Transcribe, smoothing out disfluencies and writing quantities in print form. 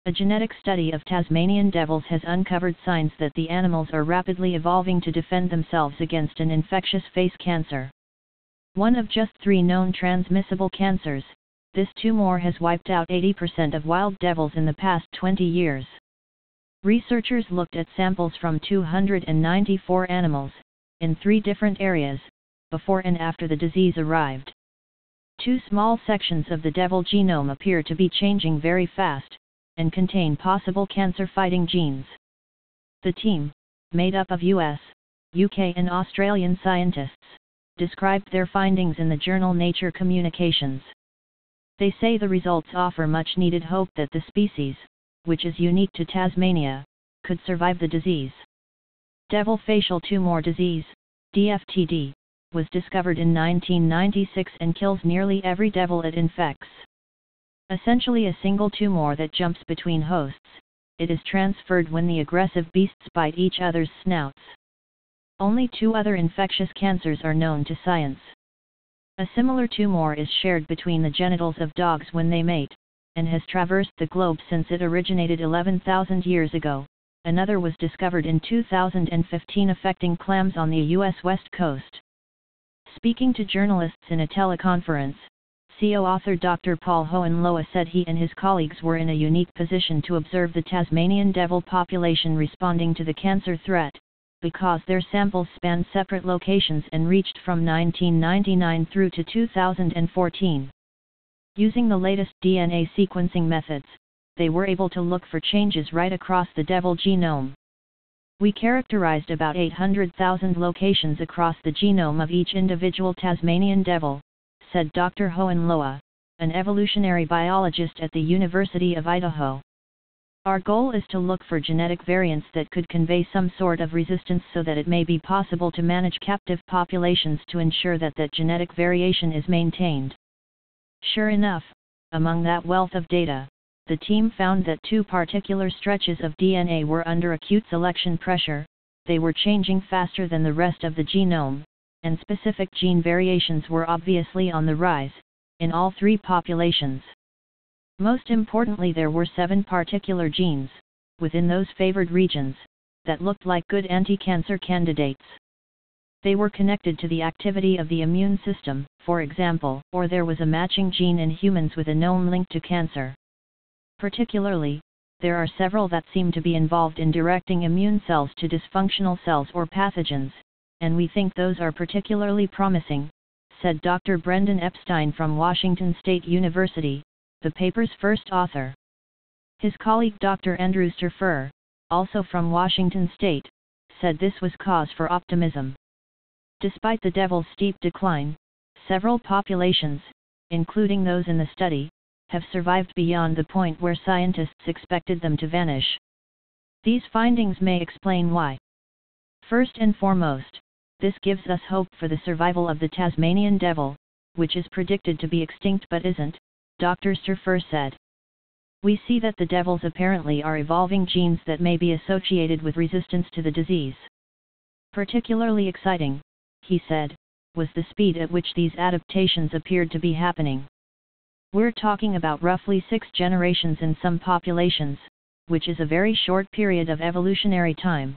A genetic study of Tasmanian devils has uncovered signs that the animals are rapidly evolving to defend themselves against an infectious face cancer. One of just 3 known transmissible cancers, this tumor has wiped out 80% of wild devils in the past 20 years. Researchers looked at samples from 294 animals, in 3 different areas, before and after the disease arrived. 2 small sections of the devil genome appear to be changing very fast, and contain possible cancer-fighting genes. The team, made up of US, UK and Australian scientists, described their findings in the journal Nature Communications. They say the results offer much-needed hope that the species, which is unique to Tasmania, could survive the disease. Devil facial tumor disease, DFTD, was discovered in 1996 and kills nearly every devil it infects. Essentially a single tumor that jumps between hosts, it is transferred when the aggressive beasts bite each other's snouts. Only 2 other infectious cancers are known to science. A similar tumor is shared between the genitals of dogs when they mate, and has traversed the globe since it originated 11,000 years ago. Another was discovered in 2015 affecting clams on the U.S. West Coast. Speaking to journalists in a teleconference, co-author Dr. Paul Hohenlohe said he and his colleagues were in a unique position to observe the Tasmanian devil population responding to the cancer threat, because their samples spanned separate locations and reached from 1999 through to 2014. Using the latest DNA sequencing methods, they were able to look for changes right across the devil genome. We characterized about 800,000 locations across the genome of each individual Tasmanian devil, said Dr. Hohenlohe, an evolutionary biologist at the University of Idaho. Our goal is to look for genetic variants that could convey some sort of resistance so that it may be possible to manage captive populations to ensure that that genetic variation is maintained. Sure enough, among that wealth of data, the team found that 2 particular stretches of DNA were under acute selection pressure, they were changing faster than the rest of the genome, and specific gene variations were obviously on the rise, in all 3 populations. Most importantly, there were 7 particular genes, within those favored regions, that looked like good anti-cancer candidates. They were connected to the activity of the immune system, for example, or there was a matching gene in humans with a known link to cancer. Particularly, there are several that seem to be involved in directing immune cells to dysfunctional cells or pathogens, and we think those are particularly promising, said Dr. Brendan Epstein from Washington State University, the paper's first author. His colleague Dr. Andrew Sturfer, also from Washington State, said this was cause for optimism. Despite the devil's steep decline, several populations, including those in the study, have survived beyond the point where scientists expected them to vanish. These findings may explain why. First and foremost, this gives us hope for the survival of the Tasmanian devil, which is predicted to be extinct but isn't, Dr. Sturfer said. We see that the devils apparently are evolving genes that may be associated with resistance to the disease. Particularly exciting, he said, was the speed at which these adaptations appeared to be happening. We're talking about roughly 6 generations in some populations, which is a very short period of evolutionary time.